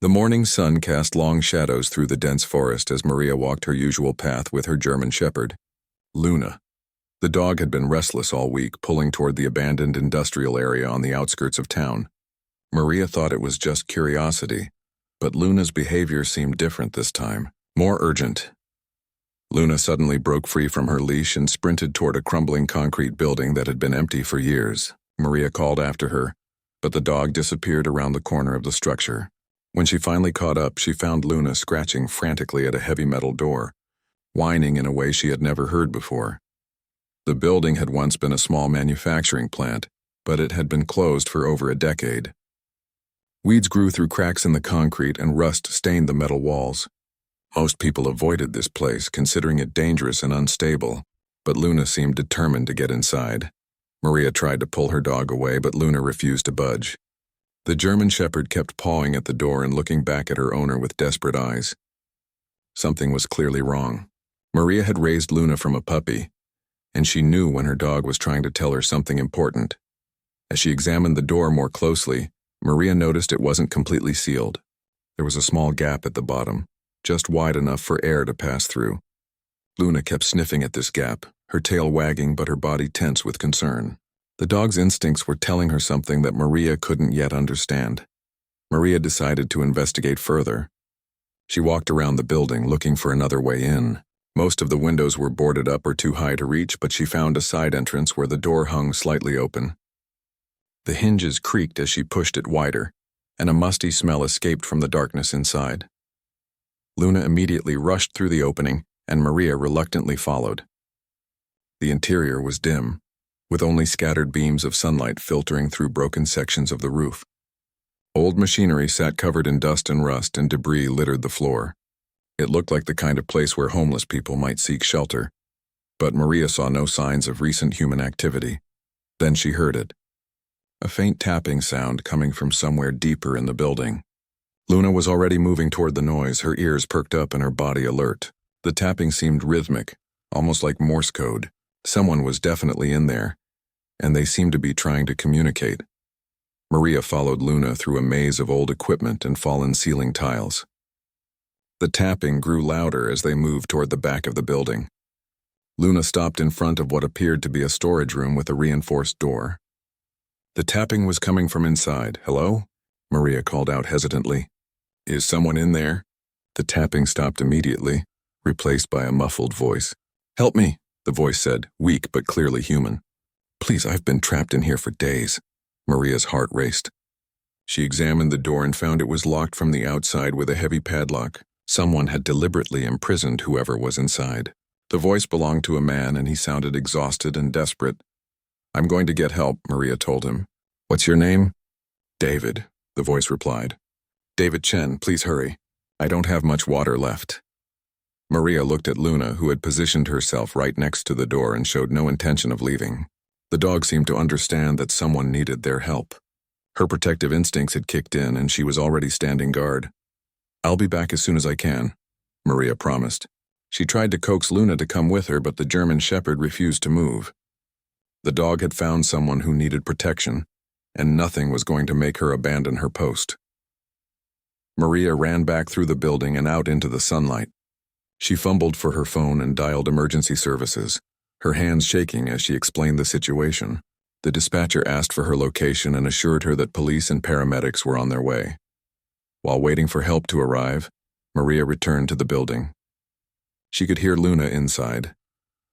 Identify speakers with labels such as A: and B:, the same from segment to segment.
A: The morning sun cast long shadows through the dense forest as Maria walked her usual path with her German shepherd, Luna. The dog had been restless all week, pulling toward the abandoned industrial area on the outskirts of town. Maria thought it was just curiosity, but Luna's behavior seemed different this time, more urgent. Luna suddenly broke free from her leash and sprinted toward a crumbling concrete building that had been empty for years. Maria called after her, but the dog disappeared around the corner of the structure. When she finally caught up, she found Luna scratching frantically at a heavy metal door, whining in a way she had never heard before. The building had once been a small manufacturing plant, but it had been closed for over a decade. Weeds grew through cracks in the concrete and rust stained the metal walls. Most people avoided this place, considering it dangerous and unstable, but Luna seemed determined to get inside. Maria tried to pull her dog away, but Luna refused to budge. The German shepherd kept pawing at the door and looking back at her owner with desperate eyes. Something was clearly wrong. Maria had raised Luna from a puppy, and she knew when her dog was trying to tell her something important. As she examined the door more closely, Maria noticed it wasn't completely sealed. There was a small gap at the bottom, just wide enough for air to pass through. Luna kept sniffing at this gap, her tail wagging but her body tense with concern. The dog's instincts were telling her something that Maria couldn't yet understand. Maria decided to investigate further. She walked around the building looking for another way in. Most of the windows were boarded up or too high to reach, but she found a side entrance where the door hung slightly open. The hinges creaked as she pushed it wider, and a musty smell escaped from the darkness inside. Luna immediately rushed through the opening, and Maria reluctantly followed. The interior was dim, with only scattered beams of sunlight filtering through broken sections of the roof. Old machinery sat covered in dust and rust, and debris littered the floor. It looked like the kind of place where homeless people might seek shelter, but Maria saw no signs of recent human activity. Then she heard it. A faint tapping sound coming from somewhere deeper in the building. Luna was already moving toward the noise, her ears perked up and her body alert. The tapping seemed rhythmic, almost like Morse code. Someone was definitely in there, and they seemed to be trying to communicate. Maria followed Luna through a maze of old equipment and fallen ceiling tiles. The tapping grew louder as they moved toward the back of the building. Luna stopped in front of what appeared to be a storage room with a reinforced door. The tapping was coming from inside. "Hello?" Maria called out hesitantly. "Is someone in there?" The tapping stopped immediately, replaced by a muffled voice. "Help me," the voice said, weak but clearly human. "Please, I've been trapped in here for days." Maria's heart raced. She examined the door and found it was locked from the outside with a heavy padlock. Someone had deliberately imprisoned whoever was inside. The voice belonged to a man, and he sounded exhausted and desperate. "I'm going to get help," Maria told him. "What's your name?" "David," the voice replied. "David Chen, please hurry. I don't have much water left." Maria looked at Luna, who had positioned herself right next to the door and showed no intention of leaving. The dog seemed to understand that someone needed their help. Her protective instincts had kicked in, and she was already standing guard. "I'll be back as soon as I can," Maria promised. She tried to coax Luna to come with her, but the German shepherd refused to move. The dog had found someone who needed protection, and nothing was going to make her abandon her post. Maria ran back through the building and out into the sunlight. She fumbled for her phone and dialed emergency services, her hands shaking as she explained the situation. The dispatcher asked for her location and assured her that police and paramedics were on their way. While waiting for help to arrive, Maria returned to the building. She could hear Luna inside,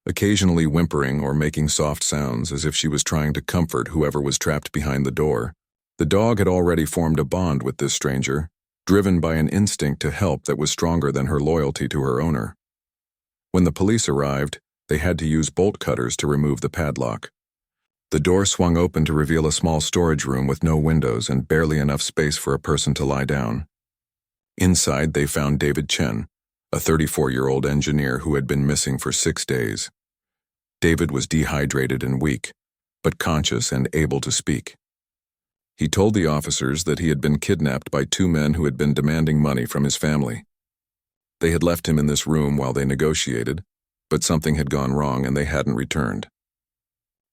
A: occasionally whimpering or making soft sounds as if she was trying to comfort whoever was trapped behind the door. The dog had already formed a bond with this stranger, driven by an instinct to help that was stronger than her loyalty to her owner. When the police arrived, they had to use bolt cutters to remove the padlock. The door swung open to reveal a small storage room with no windows and barely enough space for a person to lie down. Inside, they found David Chen, a 34-year-old engineer who had been missing for 6 days. David was dehydrated and weak, but conscious and able to speak. He told the officers that he had been kidnapped by 2 men who had been demanding money from his family. They had left him in this room while they negotiated, but something had gone wrong and they hadn't returned.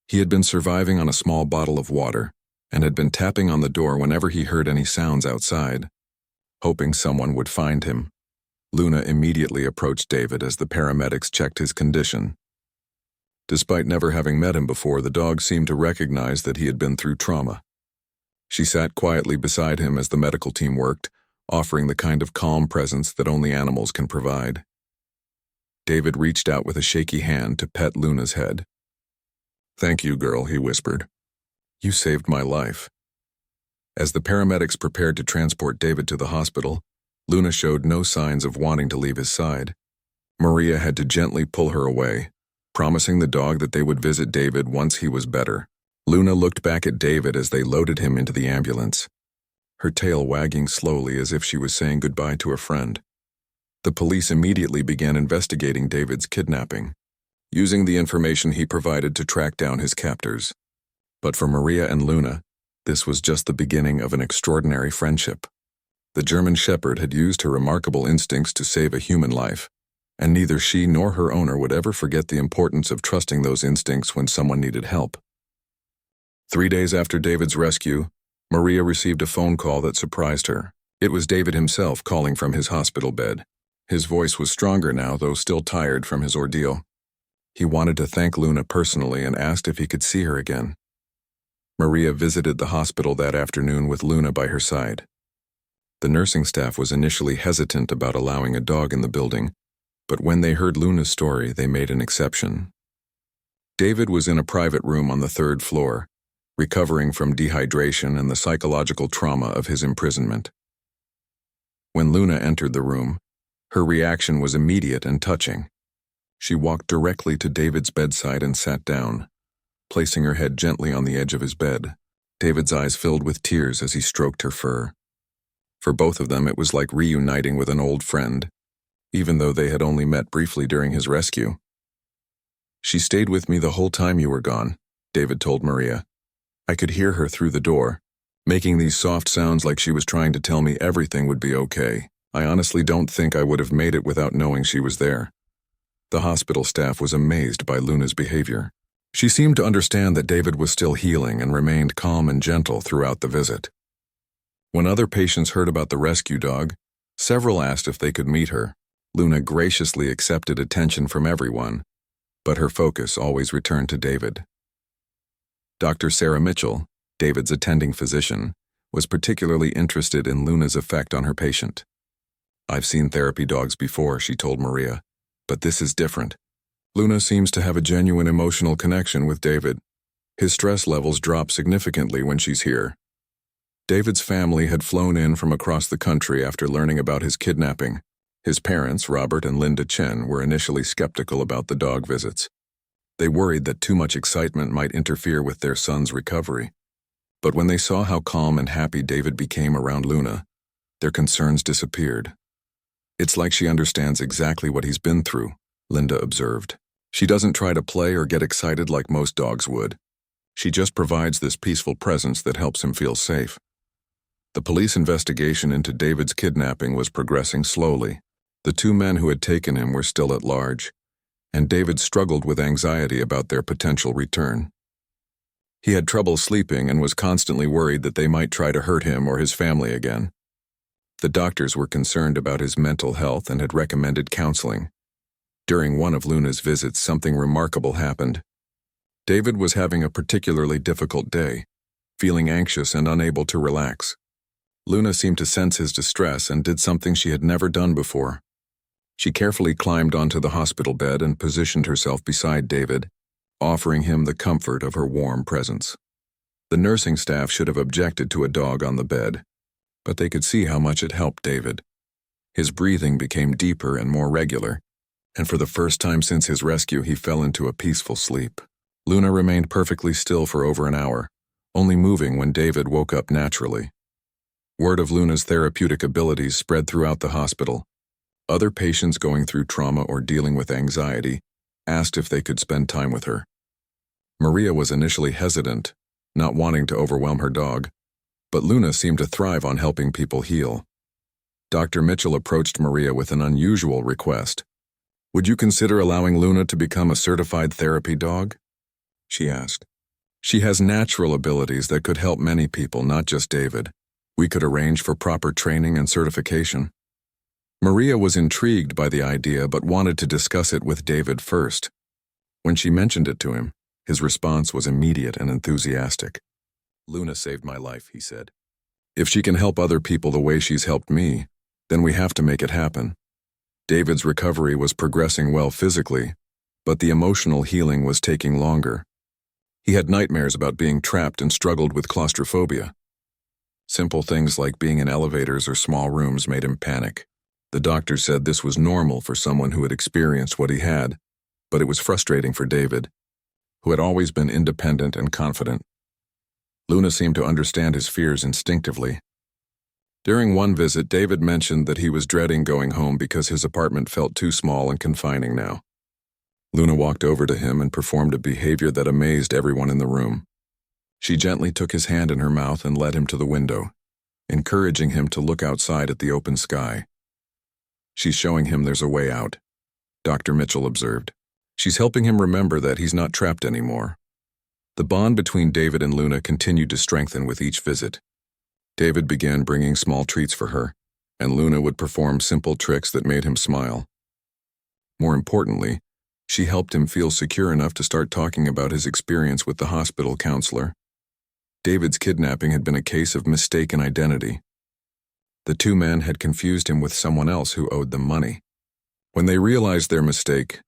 A: He had been surviving on a small bottle of water and had been tapping on the door whenever he heard any sounds outside. hoping someone would find him. Luna immediately approached David as the paramedics checked his condition. Despite never having met him before, the dog seemed to recognize that he had been through trauma. She sat quietly beside him as the medical team worked, offering the kind of calm presence that only animals can provide. David reached out with a shaky hand to pet Luna's head. "Thank you, girl," he whispered. "You saved my life." As the paramedics prepared to transport David to the hospital, Luna showed no signs of wanting to leave his side. Maria had to gently pull her away, promising the dog that they would visit David once he was better. Luna looked back at David as they loaded him into the ambulance, her tail wagging slowly as if she was saying goodbye to a friend. The police immediately began investigating David's kidnapping, using the information he provided to track down his captors. But for Maria and Luna, this was just the beginning of an extraordinary friendship. The German Shepherd had used her remarkable instincts to save a human life, and neither she nor her owner would ever forget the importance of trusting those instincts when someone needed help. 3 days after David's rescue, Maria received a phone call that surprised her. It was David himself calling from his hospital bed. His voice was stronger now, though still tired from his ordeal. He wanted to thank Luna personally and asked if he could see her again. Maria visited the hospital that afternoon with Luna by her side. The nursing staff was initially hesitant about allowing a dog in the building, but when they heard Luna's story, they made an exception. David was in a private room on the 3rd floor, recovering from dehydration and the psychological trauma of his imprisonment. When Luna entered the room, her reaction was immediate and touching. She walked directly to David's bedside and sat down, placing her head gently on the edge of his bed. David's eyes filled with tears as he stroked her fur. For both of them, it was like reuniting with an old friend, even though they had only met briefly during his rescue. "She stayed with me the whole time you were gone," David told Maria. "I could hear her through the door, making these soft sounds like she was trying to tell me everything would be okay. I honestly don't think I would have made it without knowing she was there." The hospital staff was amazed by Luna's behavior. She seemed to understand that David was still healing and remained calm and gentle throughout the visit. When other patients heard about the rescue dog, several asked if they could meet her. Luna graciously accepted attention from everyone, but her focus always returned to David. Dr. Sarah Mitchell, David's attending physician, was particularly interested in Luna's effect on her patient. "I've seen therapy dogs before," she told Maria, "but this is different. Luna seems to have a genuine emotional connection with David. His stress levels drop significantly when she's here." David's family had flown in from across the country after learning about his kidnapping. His parents, Robert and Linda Chen, were initially skeptical about the dog visits. They worried that too much excitement might interfere with their son's recovery. But when they saw how calm and happy David became around Luna, their concerns disappeared. "It's like she understands exactly what he's been through," Linda observed. "She doesn't try to play or get excited like most dogs would. She just provides this peaceful presence that helps him feel safe." The police investigation into David's kidnapping was progressing slowly. The 2 men who had taken him were still at large, and David struggled with anxiety about their potential return. He had trouble sleeping and was constantly worried that they might try to hurt him or his family again. The doctors were concerned about his mental health and had recommended counseling. During one of Luna's visits, something remarkable happened. David was having a particularly difficult day, feeling anxious and unable to relax. Luna seemed to sense his distress and did something she had never done before. She carefully climbed onto the hospital bed and positioned herself beside David, offering him the comfort of her warm presence. The nursing staff should have objected to a dog on the bed, but they could see how much it helped David. His breathing became deeper and more regular, and for the first time since his rescue, he fell into a peaceful sleep. Luna remained perfectly still for over an hour, only moving when David woke up naturally. Word of Luna's therapeutic abilities spread throughout the hospital. Other patients going through trauma or dealing with anxiety asked if they could spend time with her. Maria was initially hesitant, not wanting to overwhelm her dog, but Luna seemed to thrive on helping people heal. Dr. Mitchell approached Maria with an unusual request. "Would you consider allowing Luna to become a certified therapy dog?" she asked. "She has natural abilities that could help many people, not just David." We could arrange for proper training and certification. Maria was intrigued by the idea but wanted to discuss it with David first. When she mentioned it to him, his response was immediate and enthusiastic. "Luna saved my life," he said. "If she can help other people the way she's helped me, then we have to make it happen." David's recovery was progressing well physically, but the emotional healing was taking longer. He had nightmares about being trapped and struggled with claustrophobia. Simple things like being in elevators or small rooms made him panic. The doctor said this was normal for someone who had experienced what he had, but it was frustrating for David, who had always been independent and confident. Luna seemed to understand his fears instinctively. During one visit, David mentioned that he was dreading going home because his apartment felt too small and confining now. Luna walked over to him and performed a behavior that amazed everyone in the room. She gently took his hand in her mouth and led him to the window, encouraging him to look outside at the open sky. "She's showing him there's a way out," Dr. Mitchell observed. "She's helping him remember that he's not trapped anymore." The bond between David and Luna continued to strengthen with each visit. David began bringing small treats for her, and Luna would perform simple tricks that made him smile. More importantly, she helped him feel secure enough to start talking about his experience with the hospital counselor. David's kidnapping had been a case of mistaken identity. The two men had confused him with someone else who owed them money. When they realized their mistake,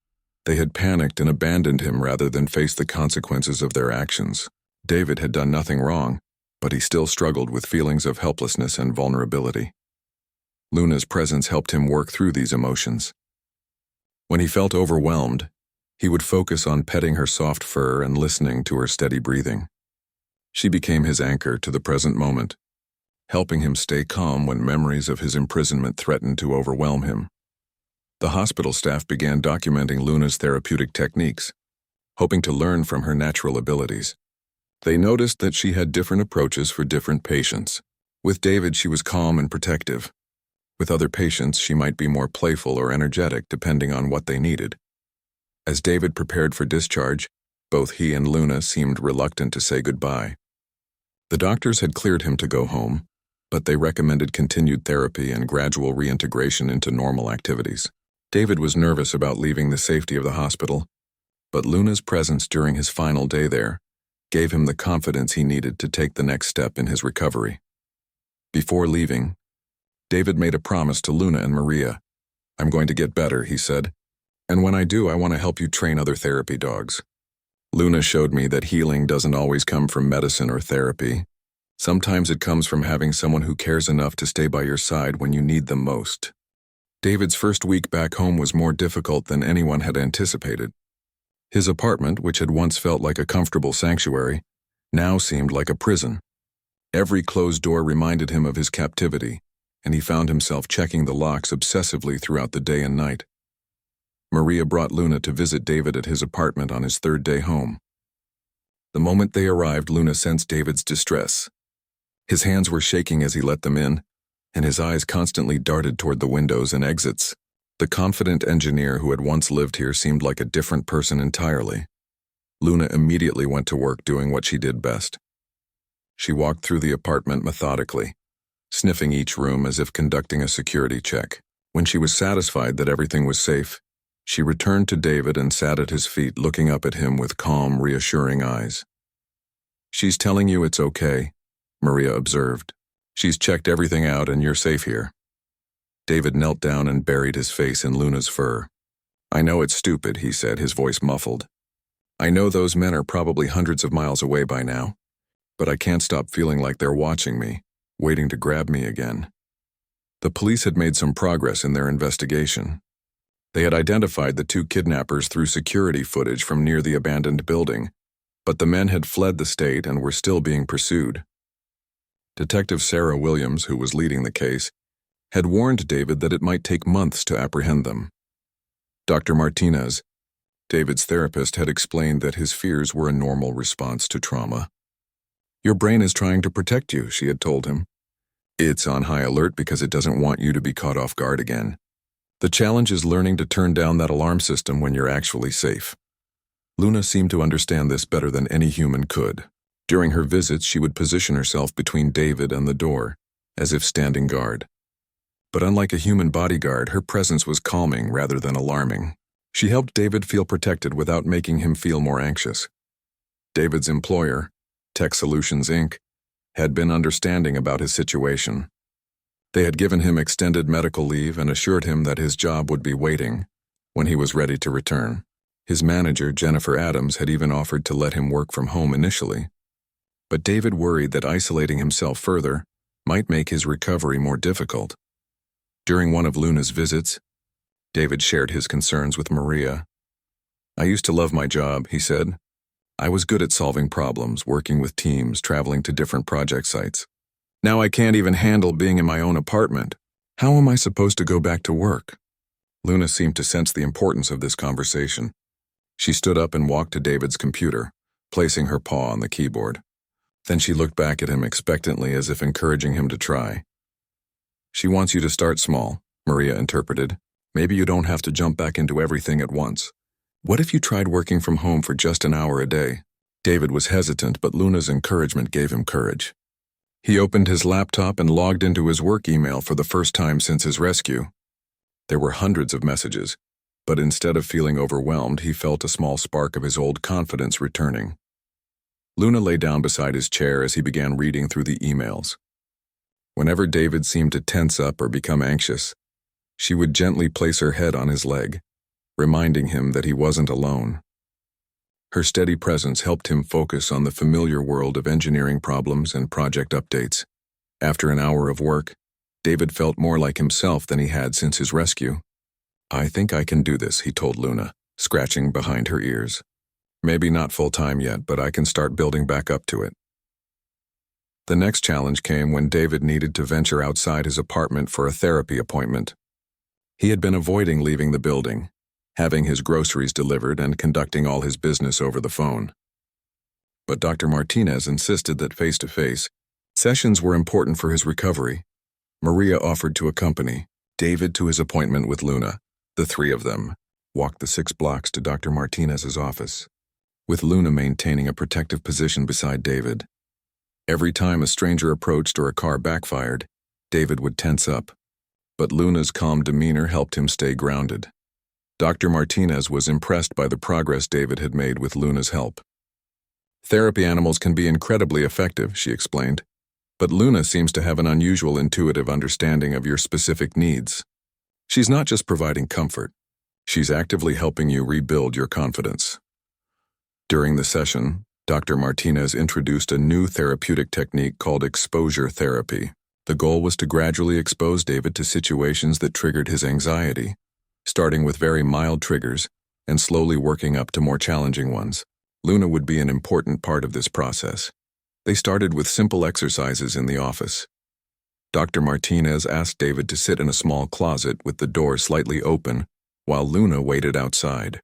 A: they had panicked and abandoned him rather than face the consequences of their actions. David had done nothing wrong, but he still struggled with feelings of helplessness and vulnerability. Luna's presence helped him work through these emotions. When he felt overwhelmed, he would focus on petting her soft fur and listening to her steady breathing. She became his anchor to the present moment, helping him stay calm when memories of his imprisonment threatened to overwhelm him. The hospital staff began documenting Luna's therapeutic techniques, hoping to learn from her natural abilities. They noticed that she had different approaches for different patients. With David, she was calm and protective. With other patients, she might be more playful or energetic depending on what they needed. As David prepared for discharge, both he and Luna seemed reluctant to say goodbye. The doctors had cleared him to go home, but they recommended continued therapy and gradual reintegration into normal activities. David was nervous about leaving the safety of the hospital, but Luna's presence during his final day there gave him the confidence he needed to take the next step in his recovery. Before leaving, David made a promise to Luna and Maria. "I'm going to get better," he said, "and when I do, I want to help you train other therapy dogs." Luna showed me that healing doesn't always come from medicine or therapy. Sometimes it comes from having someone who cares enough to stay by your side when you need them most. David's first week back home was more difficult than anyone had anticipated. His apartment, which had once felt like a comfortable sanctuary, now seemed like a prison. Every closed door reminded him of his captivity, and he found himself checking the locks obsessively throughout the day and night. Maria brought Luna to visit David at his apartment on his third day home. The moment they arrived, Luna sensed David's distress. His hands were shaking as he let them in, and his eyes constantly darted toward the windows and exits. The confident engineer who had once lived here seemed like a different person entirely. Luna immediately went to work doing what she did best. She walked through the apartment methodically, sniffing each room as if conducting a security check. When she was satisfied that everything was safe, she returned to David and sat at his feet, looking up at him with calm, reassuring eyes. "She's telling you it's okay," Maria observed. "She's checked everything out and you're safe here." David knelt down and buried his face in Luna's fur. "I know it's stupid," he said, his voice muffled. "I know those men are probably hundreds of miles away by now, but I can't stop feeling like they're watching me, waiting to grab me again." The police had made some progress in their investigation. They had identified the two kidnappers through security footage from near the abandoned building, but the men had fled the state and were still being pursued. Detective Sarah Williams, who was leading the case, had warned David that it might take months to apprehend them. Dr. Martinez, David's therapist, had explained that his fears were a normal response to trauma. "Your brain is trying to protect you," she had told him. "It's on high alert because it doesn't want you to be caught off guard again. The challenge is learning to turn down that alarm system when you're actually safe." Luna seemed to understand this better than any human could. During her visits, she would position herself between David and the door, as if standing guard. But unlike a human bodyguard, her presence was calming rather than alarming. She helped David feel protected without making him feel more anxious. David's employer, Tech Solutions Inc., had been understanding about his situation. They had given him extended medical leave and assured him that his job would be waiting when he was ready to return. His manager, Jennifer Adams, had even offered to let him work from home initially. But David worried that isolating himself further might make his recovery more difficult. During one of Luna's visits, David shared his concerns with Maria. "I used to love my job," he said. "I was good at solving problems, working with teams, traveling to different project sites. Now I can't even handle being in my own apartment. How am I supposed to go back to work?" Luna seemed to sense the importance of this conversation. She stood up and walked to David's computer, placing her paw on the keyboard. Then she looked back at him expectantly, as if encouraging him to try. "She wants you to start small," Maria interpreted. "Maybe you don't have to jump back into everything at once. What if you tried working from home for just an hour a day?" David was hesitant, but Luna's encouragement gave him courage. He opened his laptop and logged into his work email for the first time since his rescue. There were hundreds of messages, but instead of feeling overwhelmed, he felt a small spark of his old confidence returning. Luna lay down beside his chair as he began reading through the emails. Whenever David seemed to tense up or become anxious, she would gently place her head on his leg, reminding him that he wasn't alone. Her steady presence helped him focus on the familiar world of engineering problems and project updates. After an hour of work, David felt more like himself than he had since his rescue. "I think I can do this," he told Luna, scratching behind her ears. "Maybe not full-time yet, but I can start building back up to it." The next challenge came when David needed to venture outside his apartment for a therapy appointment. He had been avoiding leaving the building, having his groceries delivered and conducting all his business over the phone. But Dr. Martinez insisted that face-to-face sessions were important for his recovery. Maria offered to accompany David to his appointment with Luna. The three of them walked the 6 blocks to Dr. Martinez's office, with Luna maintaining a protective position beside David. Every time a stranger approached or a car backfired, David would tense up, but Luna's calm demeanor helped him stay grounded. Dr. Martinez was impressed by the progress David had made with Luna's help. "Therapy animals can be incredibly effective," she explained, "but Luna seems to have an unusual intuitive understanding of your specific needs. She's not just providing comfort, she's actively helping you rebuild your confidence." During the session, Dr. Martinez introduced a new therapeutic technique called exposure therapy. The goal was to gradually expose David to situations that triggered his anxiety, starting with very mild triggers and slowly working up to more challenging ones. Luna would be an important part of this process. They started with simple exercises in the office. Dr. Martinez asked David to sit in a small closet with the door slightly open while Luna waited outside.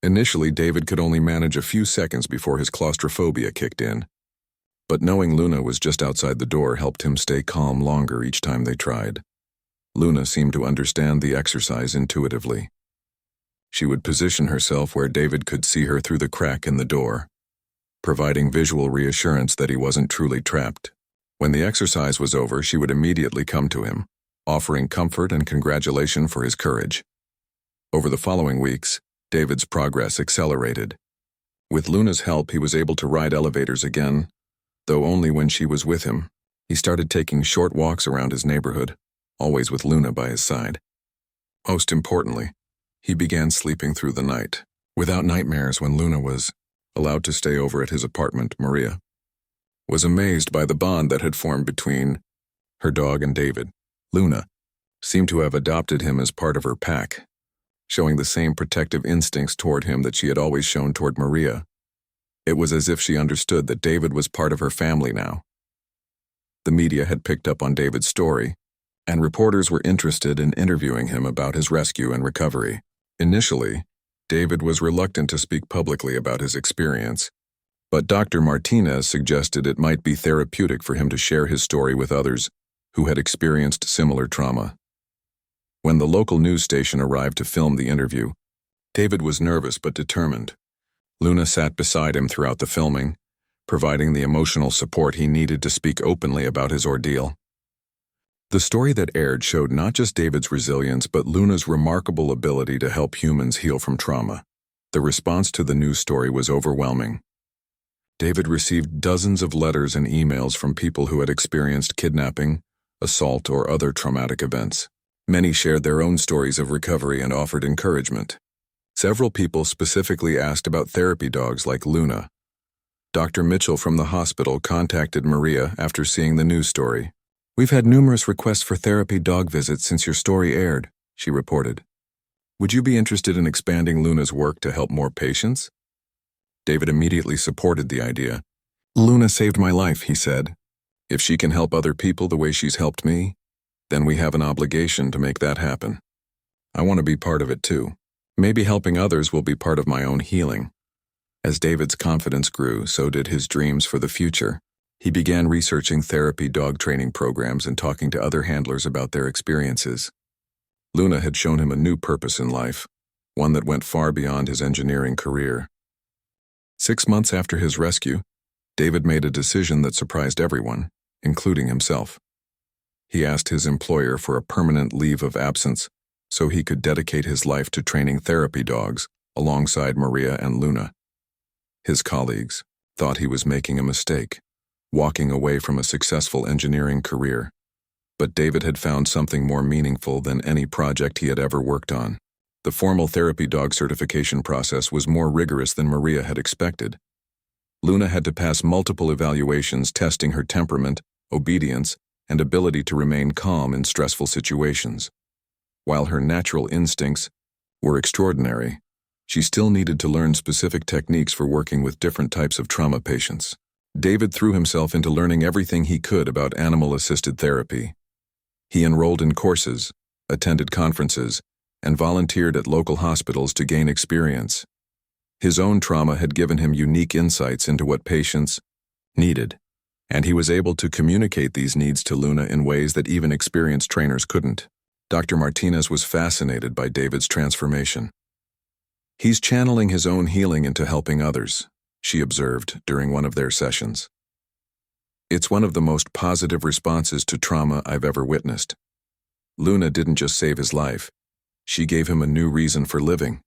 A: Initially, David could only manage a few seconds before his claustrophobia kicked in. But knowing Luna was just outside the door helped him stay calm longer each time they tried. Luna seemed to understand the exercise intuitively. She would position herself where David could see her through the crack in the door, providing visual reassurance that he wasn't truly trapped. When the exercise was over, she would immediately come to him, offering comfort and congratulation for his courage. Over the following weeks, David's progress accelerated. With Luna's help, he was able to ride elevators again, though only when she was with him. He started taking short walks around his neighborhood, always with Luna by his side. Most importantly, he began sleeping through the night, without nightmares. When Luna was allowed to stay over at his apartment, Maria was amazed by the bond that had formed between her dog and David. Luna seemed to have adopted him as part of her pack, showing the same protective instincts toward him that she had always shown toward Maria. It was as if she understood that David was part of her family now. The media had picked up on David's story, and reporters were interested in interviewing him about his rescue and recovery. Initially, David was reluctant to speak publicly about his experience, but Dr. Martinez suggested it might be therapeutic for him to share his story with others who had experienced similar trauma. When the local news station arrived to film the interview, David was nervous but determined. Luna sat beside him throughout the filming, providing the emotional support he needed to speak openly about his ordeal. The story that aired showed not just David's resilience but Luna's remarkable ability to help humans heal from trauma. The response to the news story was overwhelming. David received dozens of letters and emails from people who had experienced kidnapping, assault, or other traumatic events. Many shared their own stories of recovery and offered encouragement. Several people specifically asked about therapy dogs like Luna. Dr. Mitchell from the hospital contacted Maria after seeing the news story. "We've had numerous requests for therapy dog visits since your story aired," she reported. "Would you be interested in expanding Luna's work to help more patients?" David immediately supported the idea. "Luna saved my life," he said. "If she can help other people the way she's helped me, then we have an obligation to make that happen. I want to be part of it too. Maybe helping others will be part of my own healing." As David's confidence grew, so did his dreams for the future. He began researching therapy dog training programs and talking to other handlers about their experiences. Luna had shown him a new purpose in life, one that went far beyond his engineering career. 6 months after his rescue, David made a decision that surprised everyone, including himself. He asked his employer for a permanent leave of absence so he could dedicate his life to training therapy dogs alongside Maria and Luna. His colleagues thought he was making a mistake, walking away from a successful engineering career. But David had found something more meaningful than any project he had ever worked on. The formal therapy dog certification process was more rigorous than Maria had expected. Luna had to pass multiple evaluations testing her temperament, obedience, and ability to remain calm in stressful situations. While her natural instincts were extraordinary, she still needed to learn specific techniques for working with different types of trauma patients. David threw himself into learning everything he could about animal-assisted therapy. He enrolled in courses, attended conferences, and volunteered at local hospitals to gain experience. His own trauma had given him unique insights into what patients needed, and he was able to communicate these needs to Luna in ways that even experienced trainers couldn't. Dr. Martinez was fascinated by David's transformation. "He's channeling his own healing into helping others," she observed during one of their sessions. "It's one of the most positive responses to trauma I've ever witnessed. Luna didn't just save his life, she gave him a new reason for living."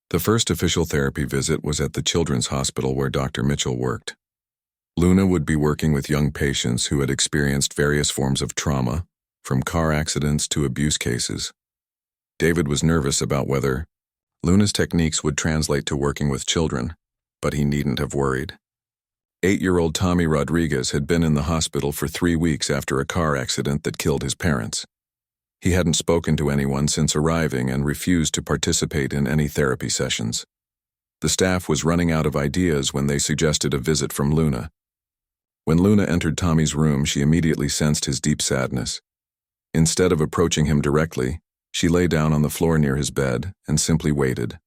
A: The first official therapy visit was at the Children's Hospital where Dr. Mitchell worked. Luna would be working with young patients who had experienced various forms of trauma, from car accidents to abuse cases. David was nervous about whether Luna's techniques would translate to working with children, but he needn't have worried. 8-year-old Tommy Rodriguez had been in the hospital for 3 weeks after a car accident that killed his parents. He hadn't spoken to anyone since arriving and refused to participate in any therapy sessions. The staff was running out of ideas when they suggested a visit from Luna. When Luna entered Tommy's room, she immediately sensed his deep sadness. Instead of approaching him directly, she lay down on the floor near his bed and simply waited.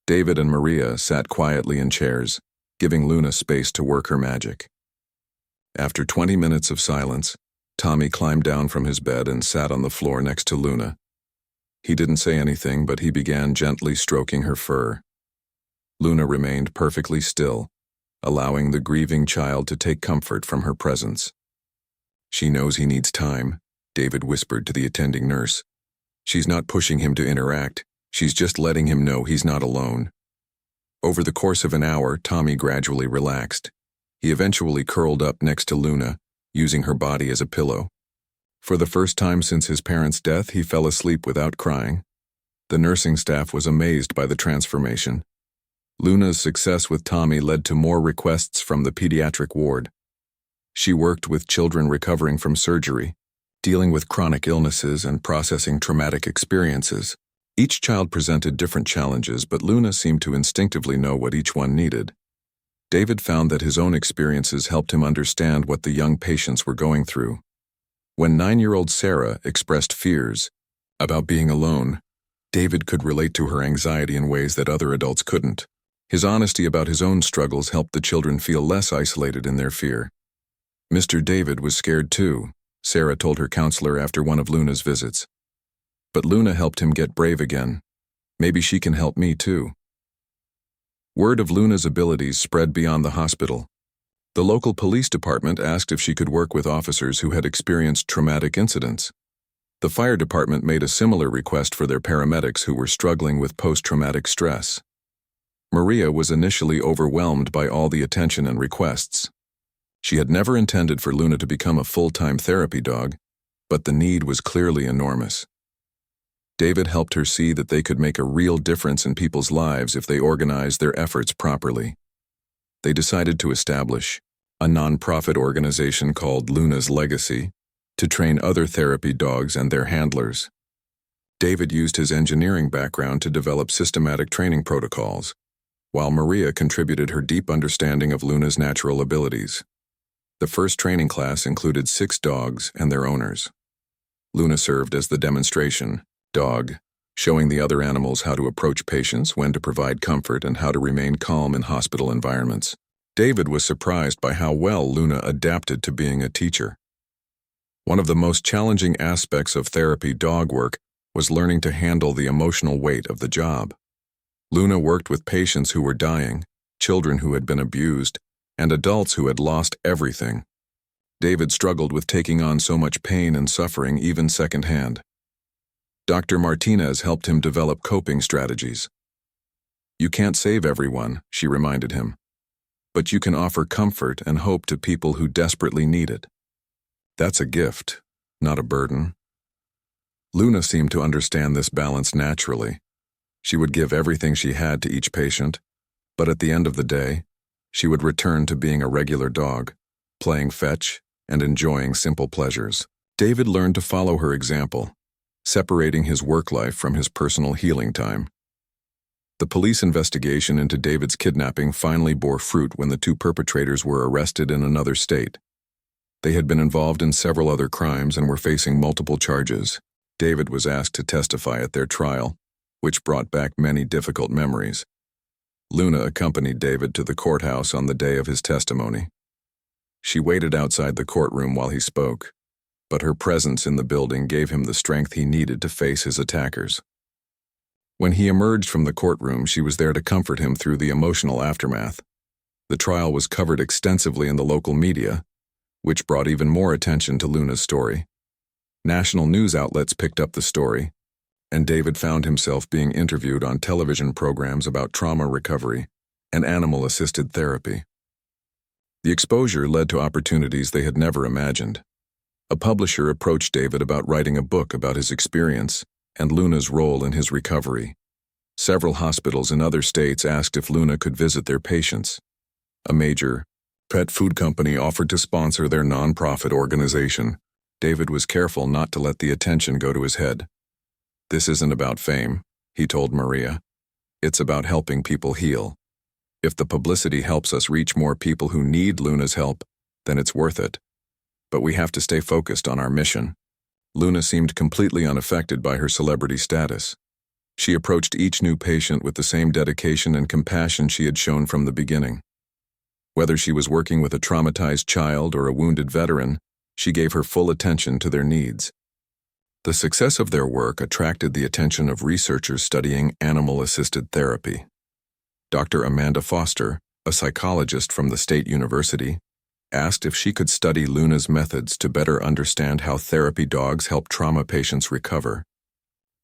A: David and Maria sat quietly in chairs, giving Luna space to work her magic. After 20 minutes of silence, Tommy climbed down from his bed and sat on the floor next to Luna. He didn't say anything, but he began gently stroking her fur. Luna remained perfectly still, allowing the grieving child to take comfort from her presence. "She knows he needs time," David whispered to the attending nurse. "She's not pushing him to interact, she's just letting him know he's not alone." Over the course of an hour, Tommy gradually relaxed. He eventually curled up next to Luna, using her body as a pillow. For the first time since his parents' death, he fell asleep without crying. The nursing staff was amazed by the transformation. Luna's success with Tommy led to more requests from the pediatric ward. She worked with children recovering from surgery, dealing with chronic illnesses and processing traumatic experiences. Each child presented different challenges, but Luna seemed to instinctively know what each one needed. David found that his own experiences helped him understand what the young patients were going through. When 9-year-old Sarah expressed fears about being alone, David could relate to her anxiety in ways that other adults couldn't. His honesty about his own struggles helped the children feel less isolated in their fear. Mr. David was scared too, Sarah told her counselor after one of Luna's visits. But Luna helped him get brave again. "Maybe she can help me too." Word of Luna's abilities spread beyond the hospital. The local police department asked if she could work with officers who had experienced traumatic incidents. The fire department made a similar request for their paramedics who were struggling with post-traumatic stress. Maria was initially overwhelmed by all the attention and requests. She had never intended for Luna to become a full-time therapy dog, but the need was clearly enormous. David helped her see that they could make a real difference in people's lives if they organized their efforts properly. They decided to establish a non-profit organization called Luna's Legacy to train other therapy dogs and their handlers. David used his engineering background to develop systematic training protocols, while Maria contributed her deep understanding of Luna's natural abilities. The first training class included 6 dogs and their owners. Luna served as the demonstration dog, showing the other animals how to approach patients, when to provide comfort, and how to remain calm in hospital environments. David was surprised by how well Luna adapted to being a teacher. One of the most challenging aspects of therapy dog work was learning to handle the emotional weight of the job. Luna worked with patients who were dying, children who had been abused, and adults who had lost everything. David struggled with taking on so much pain and suffering, even secondhand. Dr. Martinez helped him develop coping strategies. "You can't save everyone," she reminded him, "but you can offer comfort and hope to people who desperately need it. That's a gift, not a burden." Luna seemed to understand this balance naturally. She would give everything she had to each patient, but at the end of the day, she would return to being a regular dog, playing fetch and enjoying simple pleasures. David learned to follow her example, separating his work life from his personal healing time. The police investigation into David's kidnapping finally bore fruit when the 2 perpetrators were arrested in another state. They had been involved in several other crimes and were facing multiple charges. David was asked to testify at their trial, which brought back many difficult memories. Luna accompanied David to the courthouse on the day of his testimony. She waited outside the courtroom while he spoke, but her presence in the building gave him the strength he needed to face his attackers. When he emerged from the courtroom, she was there to comfort him through the emotional aftermath. The trial was covered extensively in the local media, which brought even more attention to Luna's story. National news outlets picked up the story, and David found himself being interviewed on television programs about trauma recovery and animal-assisted therapy. The exposure led to opportunities they had never imagined. A publisher approached David about writing a book about his experience and Luna's role in his recovery. Several hospitals in other states asked if Luna could visit their patients. A major pet food company offered to sponsor their non-profit organization. David was careful not to let the attention go to his head. "This isn't about fame," he told Maria. "It's about helping people heal. If the publicity helps us reach more people who need Luna's help, then it's worth it. But we have to stay focused on our mission." Luna seemed completely unaffected by her celebrity status. She approached each new patient with the same dedication and compassion she had shown from the beginning. Whether she was working with a traumatized child or a wounded veteran, she gave her full attention to their needs. The success of their work attracted the attention of researchers studying animal-assisted therapy. Dr. Amanda Foster, a psychologist from the State University, asked if she could study Luna's methods to better understand how therapy dogs help trauma patients recover.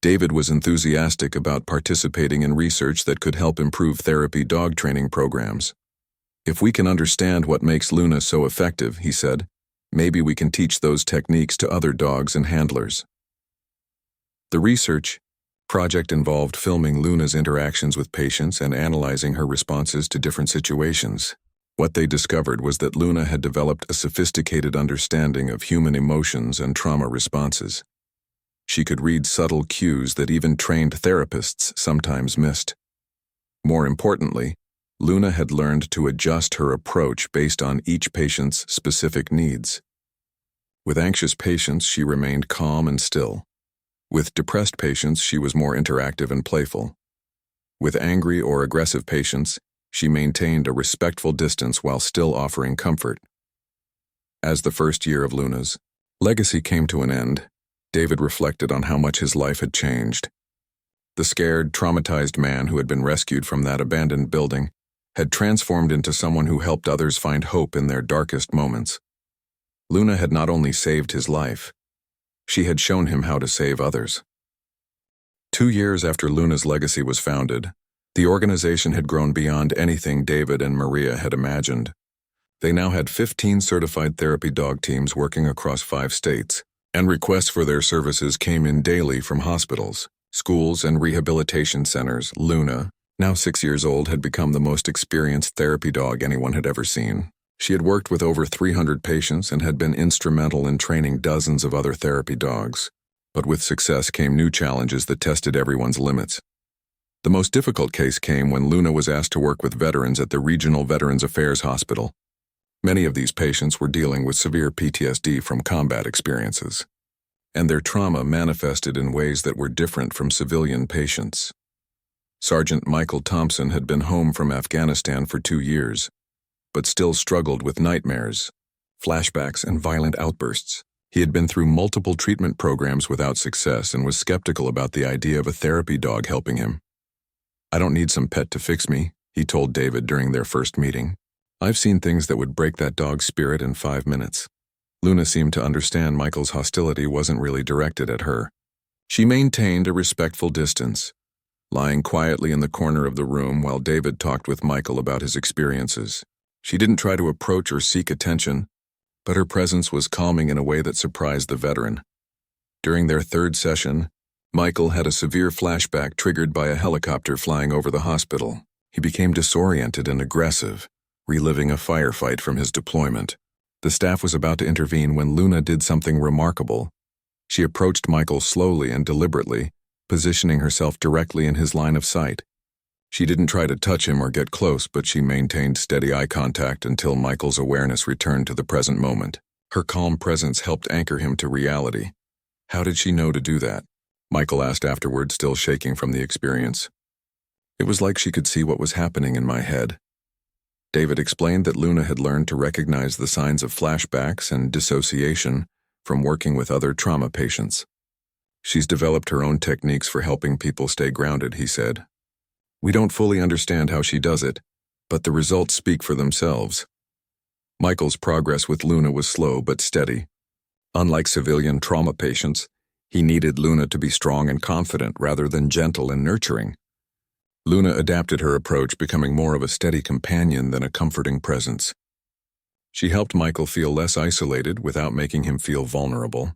A: David was enthusiastic about participating in research that could help improve therapy dog training programs. "If we can understand what makes Luna so effective," he said, "maybe we can teach those techniques to other dogs and handlers." The research project involved filming Luna's interactions with patients and analyzing her responses to different situations. What they discovered was that Luna had developed a sophisticated understanding of human emotions and trauma responses. She could read subtle cues that even trained therapists sometimes missed. More importantly, Luna had learned to adjust her approach based on each patient's specific needs. With anxious patients, she remained calm and still. With depressed patients, she was more interactive and playful. With angry or aggressive patients, she maintained a respectful distance while still offering comfort. As the first year of Luna's legacy came to an end, David reflected on how much his life had changed. The scared, traumatized man who had been rescued from that abandoned building had transformed into someone who helped others find hope in their darkest moments. Luna had not only saved his life, she had shown him how to save others. 2 years after Luna's legacy was founded, the organization had grown beyond anything David and Maria had imagined. They now had 15 certified therapy dog teams working across 5 states, and requests for their services came in daily from hospitals, schools, and rehabilitation centers. Luna, now 6 years old, had become the most experienced therapy dog anyone had ever seen. She had worked with over 300 patients and had been instrumental in training dozens of other therapy dogs. But with success came new challenges that tested everyone's limits. The most difficult case came when Luna was asked to work with veterans at the Regional Veterans Affairs Hospital. Many of these patients were dealing with severe PTSD from combat experiences, and their trauma manifested in ways that were different from civilian patients. Sergeant Michael Thompson had been home from Afghanistan for 2 years, but still struggled with nightmares, flashbacks, and violent outbursts. He had been through multiple treatment programs without success and was skeptical about the idea of a therapy dog helping him. "I don't need some pet to fix me," he told David during their first meeting. "I've seen things that would break that dog's spirit in 5 minutes." Luna seemed to understand Michael's hostility wasn't really directed at her. She maintained a respectful distance, lying quietly in the corner of the room while David talked with Michael about his experiences. She didn't try to approach or seek attention, but her presence was calming in a way that surprised the veteran. During their 3rd session, Michael had a severe flashback triggered by a helicopter flying over the hospital. He became disoriented and aggressive, reliving a firefight from his deployment. The staff was about to intervene when Luna did something remarkable. She approached Michael slowly and deliberately, positioning herself directly in his line of sight. She didn't try to touch him or get close, but she maintained steady eye contact until Michael's awareness returned to the present moment. Her calm presence helped anchor him to reality. "How did she know to do that?" Michael asked afterward, still shaking from the experience. "It was like she could see what was happening in my head." David explained that Luna had learned to recognize the signs of flashbacks and dissociation from working with other trauma patients. "She's developed her own techniques for helping people stay grounded," he said. "We don't fully understand how she does it, but the results speak for themselves." Michael's progress with Luna was slow but steady. Unlike civilian trauma patients, he needed Luna to be strong and confident rather than gentle and nurturing. Luna adapted her approach, becoming more of a steady companion than a comforting presence. She helped Michael feel less isolated without making him feel vulnerable.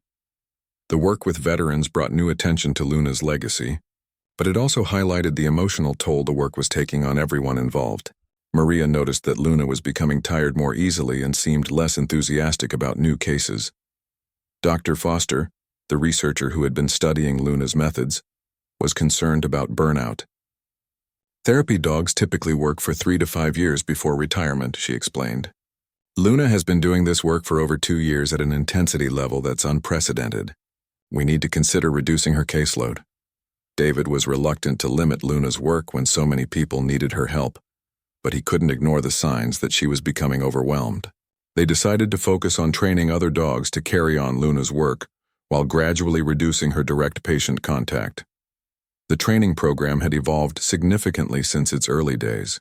A: The work with veterans brought new attention to Luna's legacy, but it also highlighted the emotional toll the work was taking on everyone involved. Maria noticed that Luna was becoming tired more easily and seemed less enthusiastic about new cases. Dr. Foster, the researcher who had been studying Luna's methods, was concerned about burnout. "Therapy dogs typically work for 3 to 5 years before retirement," she explained. "Luna has been doing this work for over 2 years at an intensity level that's unprecedented. We need to consider reducing her caseload." David was reluctant to limit Luna's work when so many people needed her help, but he couldn't ignore the signs that she was becoming overwhelmed. They decided to focus on training other dogs to carry on Luna's work while gradually reducing her direct patient contact. The training program had evolved significantly since its early days.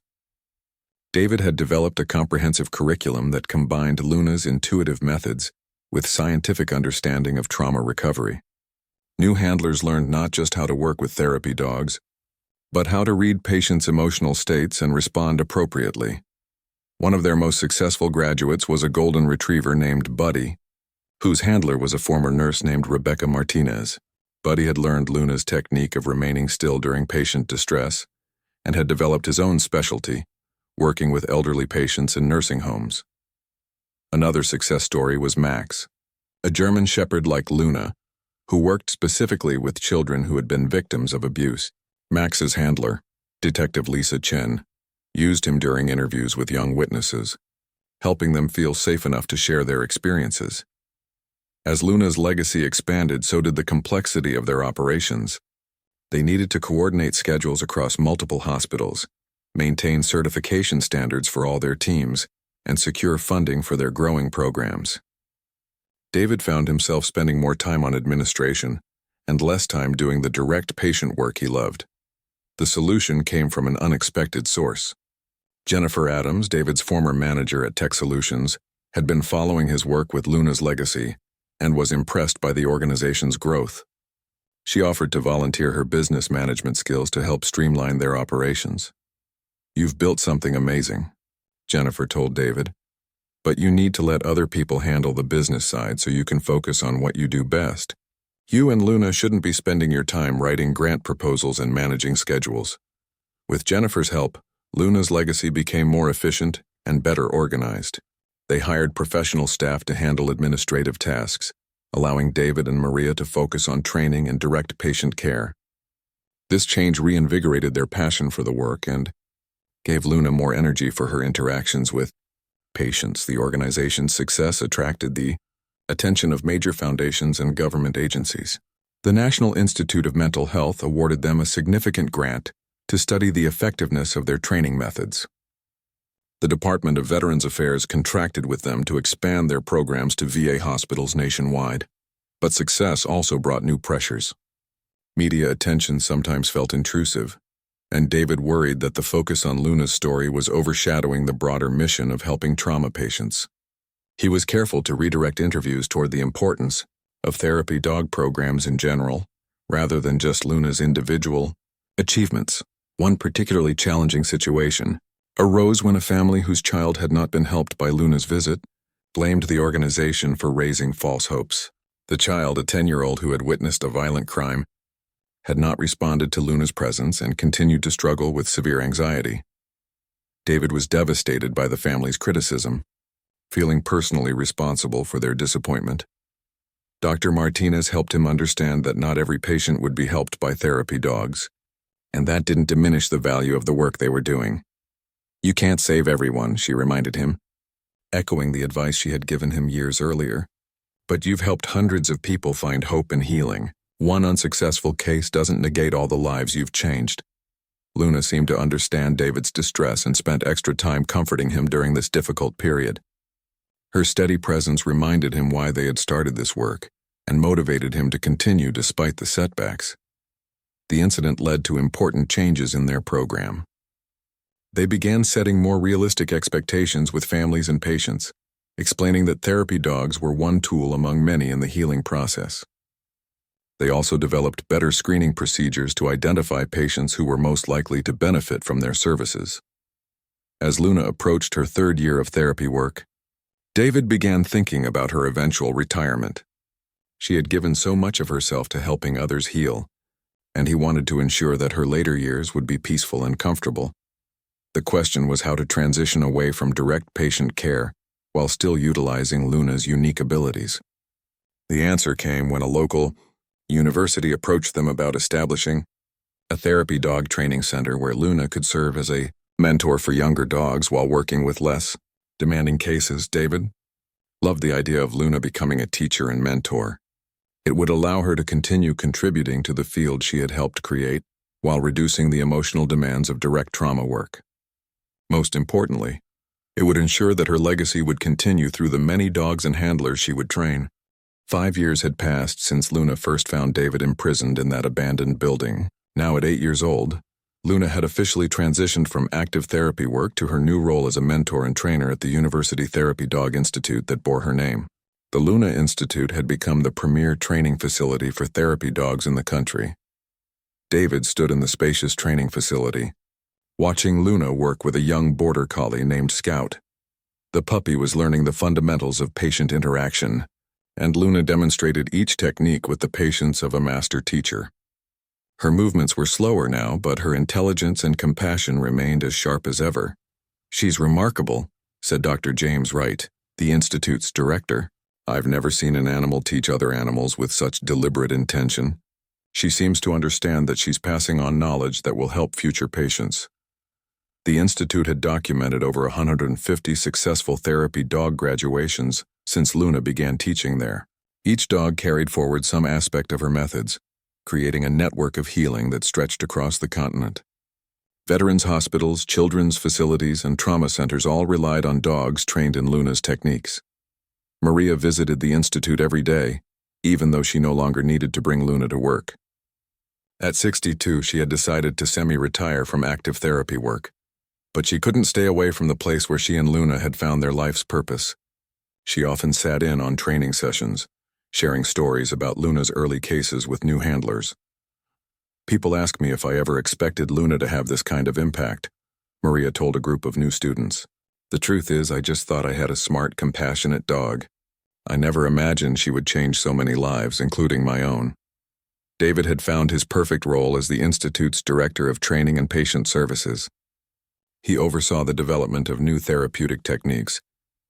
A: David had developed a comprehensive curriculum that combined Luna's intuitive methods with scientific understanding of trauma recovery. New handlers learned not just how to work with therapy dogs, but how to read patients' emotional states and respond appropriately. One of their most successful graduates was a golden retriever named Buddy, whose handler was a former nurse named Rebecca Martinez. Buddy had learned Luna's technique of remaining still during patient distress and had developed his own specialty, working with elderly patients in nursing homes. Another success story was Max, a German Shepherd like Luna, who worked specifically with children who had been victims of abuse. Max's handler, Detective Lisa Chen, used him during interviews with young witnesses, helping them feel safe enough to share their experiences. As Luna's legacy expanded, so did the complexity of their operations. They needed to coordinate schedules across multiple hospitals, maintain certification standards for all their teams, and secure funding for their growing programs. David found himself spending more time on administration and less time doing the direct patient work he loved. The solution came from an unexpected source. Jennifer Adams, David's former manager at Tech Solutions, had been following his work with Luna's legacy and was impressed by the organization's growth. She offered to volunteer her business management skills to help streamline their operations. "You've built something amazing," Jennifer told David, "but you need to let other people handle the business side so you can focus on what you do best. You and Luna shouldn't be spending your time writing grant proposals and managing schedules." With Jennifer's help, Luna's legacy became more efficient and better organized. They hired professional staff to handle administrative tasks, allowing David and Maria to focus on training and direct patient care. This change reinvigorated their passion for the work and gave Luna more energy for her interactions with patients. The organization's success attracted the attention of major foundations and government agencies. The National Institute of Mental Health awarded them a significant grant to study the effectiveness of their training methods. The Department of Veterans Affairs contracted with them to expand their programs to VA hospitals nationwide. But success also brought new pressures. Media attention sometimes felt intrusive, and David worried that the focus on Luna's story was overshadowing the broader mission of helping trauma patients. He was careful to redirect interviews toward the importance of therapy dog programs in general, rather than just Luna's individual achievements. One particularly challenging situation arose when a family whose child had not been helped by Luna's visit blamed the organization for raising false hopes. The child, a 10-year-old who had witnessed a violent crime, had not responded to Luna's presence and continued to struggle with severe anxiety. David was devastated by the family's criticism, feeling personally responsible for their disappointment. Dr. Martinez helped him understand that not every patient would be helped by therapy dogs, and that didn't diminish the value of the work they were doing. "You can't save everyone," she reminded him, echoing the advice she had given him years earlier. "But you've helped hundreds of people find hope and healing. One unsuccessful case doesn't negate all the lives you've changed." Luna seemed to understand David's distress and spent extra time comforting him during this difficult period. Her steady presence reminded him why they had started this work and motivated him to continue despite the setbacks. The incident led to important changes in their program. They began setting more realistic expectations with families and patients, explaining that therapy dogs were one tool among many in the healing process. They also developed better screening procedures to identify patients who were most likely to benefit from their services. As Luna approached her third year of therapy work, David began thinking about her eventual retirement. She had given so much of herself to helping others heal, and he wanted to ensure that her later years would be peaceful and comfortable. The question was how to transition away from direct patient care while still utilizing Luna's unique abilities. The answer came when a local university approached them about establishing a therapy dog training center where Luna could serve as a mentor for younger dogs while working with less demanding cases. David loved the idea of Luna becoming a teacher and mentor. It would allow her to continue contributing to the field she had helped create while reducing the emotional demands of direct trauma work. Most importantly, it would ensure that her legacy would continue through the many dogs and handlers she would train. 5 years had passed since Luna first found David imprisoned in that abandoned building. Now at 8 years old, Luna had officially transitioned from active therapy work to her new role as a mentor and trainer at the University Therapy Dog Institute that bore her name. The Luna Institute had become the premier training facility for therapy dogs in the country. David stood in the spacious training facility, watching Luna work with a young border collie named Scout. The puppy was learning the fundamentals of patient interaction, and Luna demonstrated each technique with the patience of a master teacher. Her movements were slower now, but her intelligence and compassion remained as sharp as ever. "She's remarkable," said Dr. James Wright, the Institute's director. "I've never seen an animal teach other animals with such deliberate intention. She seems to understand that she's passing on knowledge that will help future patients." The Institute had documented over 150 successful therapy dog graduations since Luna began teaching there. Each dog carried forward some aspect of her methods, creating a network of healing that stretched across the continent. Veterans hospitals, children's facilities, and trauma centers all relied on dogs trained in Luna's techniques. Maria visited the Institute every day, even though she no longer needed to bring Luna to work. At 62, she had decided to semi-retire from active therapy work. But she couldn't stay away from the place where she and Luna had found their life's purpose. She often sat in on training sessions, sharing stories about Luna's early cases with new handlers. People ask me if I ever expected Luna to have this kind of impact, Maria told a group of new students. The truth is, I just thought I had a smart, compassionate dog. I never imagined she would change so many lives, including my own. David had found his perfect role as the Institute's Director of Training and Patient Services. He oversaw the development of new therapeutic techniques,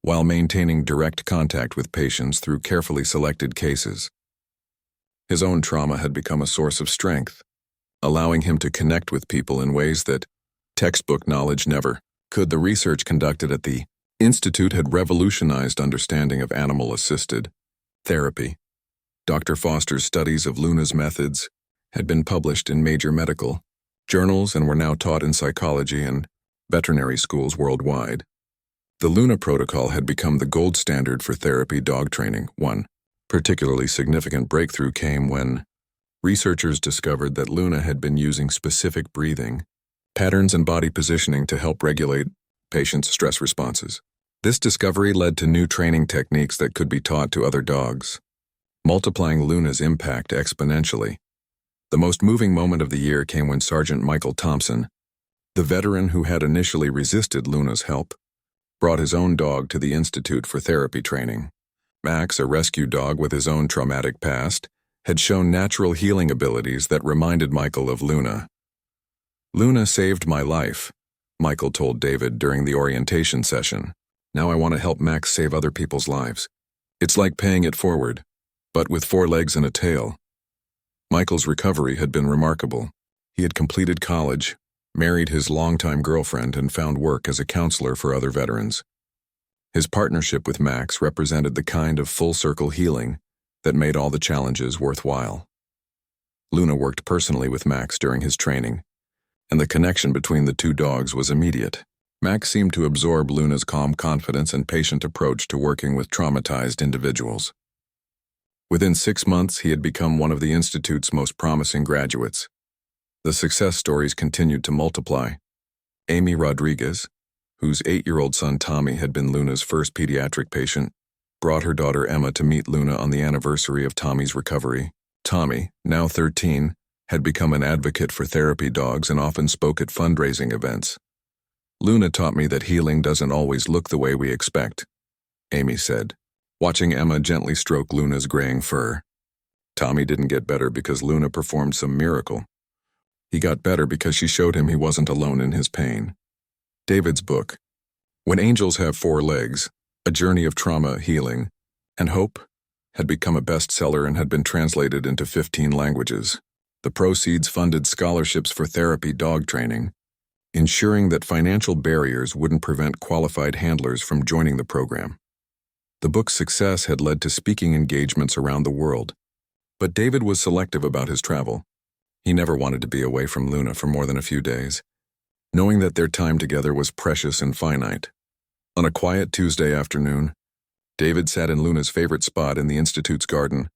A: while maintaining direct contact with patients through carefully selected cases. His own trauma had become a source of strength, allowing him to connect with people in ways that textbook knowledge never could. The research conducted at the Institute had revolutionized understanding of animal-assisted therapy. Dr. Foster's studies of Luna's methods had been published in major medical journals and were now taught in psychology and veterinary schools worldwide. The Luna protocol had become the gold standard for therapy dog training. One particularly significant breakthrough came when researchers discovered that Luna had been using specific breathing patterns and body positioning to help regulate patients' stress responses. This discovery led to new training techniques that could be taught to other dogs, multiplying Luna's impact exponentially. The most moving moment of the year came when Sergeant Michael Thompson, the veteran who had initially resisted Luna's help, brought his own dog to the Institute for therapy training. Max, a rescue dog with his own traumatic past, had shown natural healing abilities that reminded Michael of Luna. "Luna saved my life," Michael told David during the orientation session. "Now I want to help Max save other people's lives. It's like paying it forward, but with 4 legs and a tail." Michael's recovery had been remarkable. He had completed college, married his longtime girlfriend, and found work as a counselor for other veterans. His partnership with Max represented the kind of full-circle healing that made all the challenges worthwhile. Luna worked personally with Max during his training, and the connection between the two dogs was immediate. Max seemed to absorb Luna's calm confidence and patient approach to working with traumatized individuals. Within 6 months, he had become one of the Institute's most promising graduates. The success stories continued to multiply. Amy Rodriguez, whose 8-year-old son Tommy had been Luna's first pediatric patient, brought her daughter Emma to meet Luna on the anniversary of Tommy's recovery. Tommy, now 13, had become an advocate for therapy dogs and often spoke at fundraising events. "Luna taught me that healing doesn't always look the way we expect," Amy said, watching Emma gently stroke Luna's graying fur. Tommy didn't get better because Luna performed some miracle. He got better because she showed him he wasn't alone in his pain. David's book, When Angels Have 4 Legs, A Journey of Trauma, Healing, and Hope, had become a bestseller and had been translated into 15 languages. The proceeds funded scholarships for therapy dog training, ensuring that financial barriers wouldn't prevent qualified handlers from joining the program. The book's success had led to speaking engagements around the world, but David was selective about his travel. He never wanted to be away from Luna for more than a few days, knowing that their time together was precious and finite. On a quiet Tuesday afternoon, David sat in Luna's favorite spot in the Institute's garden,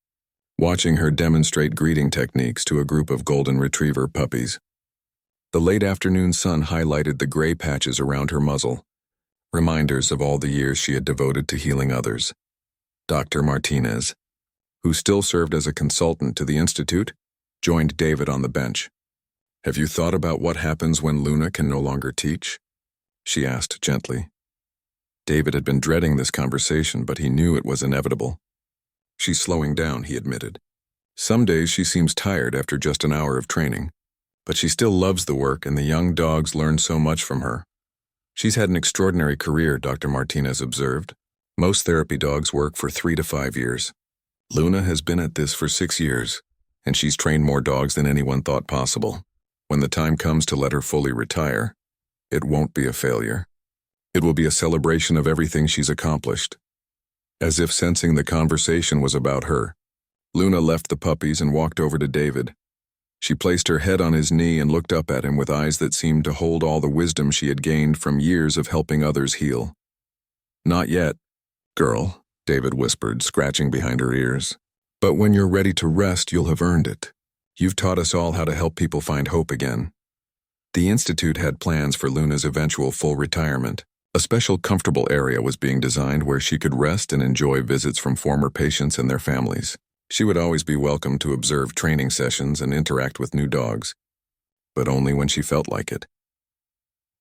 A: watching her demonstrate greeting techniques to a group of golden retriever puppies. The late afternoon sun highlighted the gray patches around her muzzle, reminders of all the years she had devoted to healing others. Dr. Martinez, who still served as a consultant to the Institute, joined David on the bench. "Have you thought about what happens when Luna can no longer teach?" she asked gently. David had been dreading this conversation, but he knew it was inevitable. "She's slowing down," he admitted. "Some days she seems tired after just an hour of training, but she still loves the work and the young dogs learn so much from her. She's had an extraordinary career," Dr. Martinez observed. "Most therapy dogs work for 3 to 5 years. Luna has been at this for 6 years, and she's trained more dogs than anyone thought possible. When the time comes to let her fully retire, it won't be a failure. It will be a celebration of everything she's accomplished." As if sensing the conversation was about her, Luna left the puppies and walked over to David. She placed her head on his knee and looked up at him with eyes that seemed to hold all the wisdom she had gained from years of helping others heal. "Not yet, girl," David whispered, scratching behind her ears. "But when you're ready to rest, you'll have earned it. You've taught us all how to help people find hope again." The institute had plans for Luna's eventual full retirement. A special comfortable area was being designed where she could rest and enjoy visits from former patients and their families. She would always be welcome to observe training sessions and interact with new dogs, but only when she felt like it.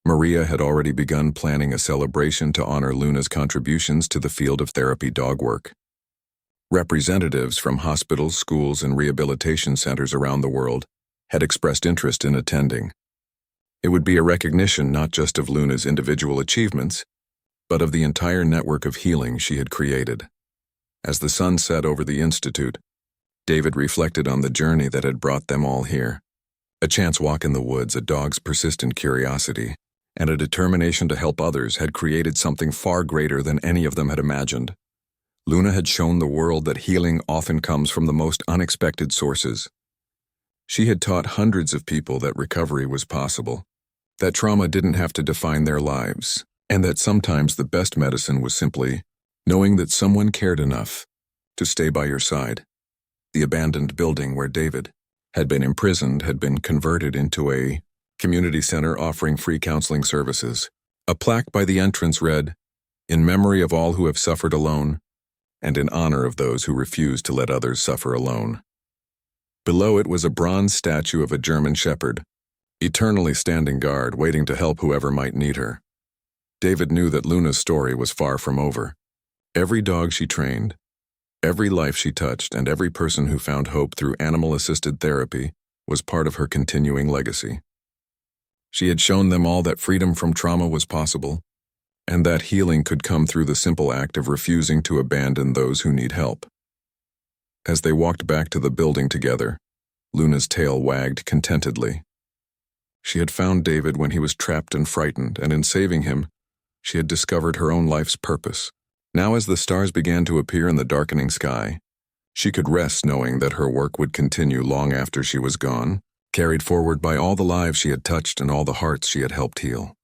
A: Maria had already begun planning a celebration to honor Luna's contributions to the field of therapy dog work. Representatives from hospitals, schools, and rehabilitation centers around the world had expressed interest in attending. It would be a recognition not just of Luna's individual achievements, but of the entire network of healing she had created. As the sun set over the institute, David reflected on the journey that had brought them all here. A chance walk in the woods, a dog's persistent curiosity, and a determination to help others had created something far greater than any of them had imagined. Luna had shown the world that healing often comes from the most unexpected sources. She had taught hundreds of people that recovery was possible, that trauma didn't have to define their lives, and that sometimes the best medicine was simply knowing that someone cared enough to stay by your side. The abandoned building where David had been imprisoned had been converted into a community center offering free counseling services. A plaque by the entrance read, "In memory of all who have suffered alone, and in honor of those who refuse to let others suffer alone." Below it was a bronze statue of a German shepherd, eternally standing guard, waiting to help whoever might need her. David knew that Luna's story was far from over. Every dog she trained, every life she touched, and every person who found hope through animal-assisted therapy was part of her continuing legacy. She had shown them all that freedom from trauma was possible, and that healing could come through the simple act of refusing to abandon those who need help. As they walked back to the building together, Luna's tail wagged contentedly. She had found David when he was trapped and frightened, and in saving him, she had discovered her own life's purpose. Now, as the stars began to appear in the darkening sky, she could rest knowing that her work would continue long after she was gone, carried forward by all the lives she had touched and all the hearts she had helped heal.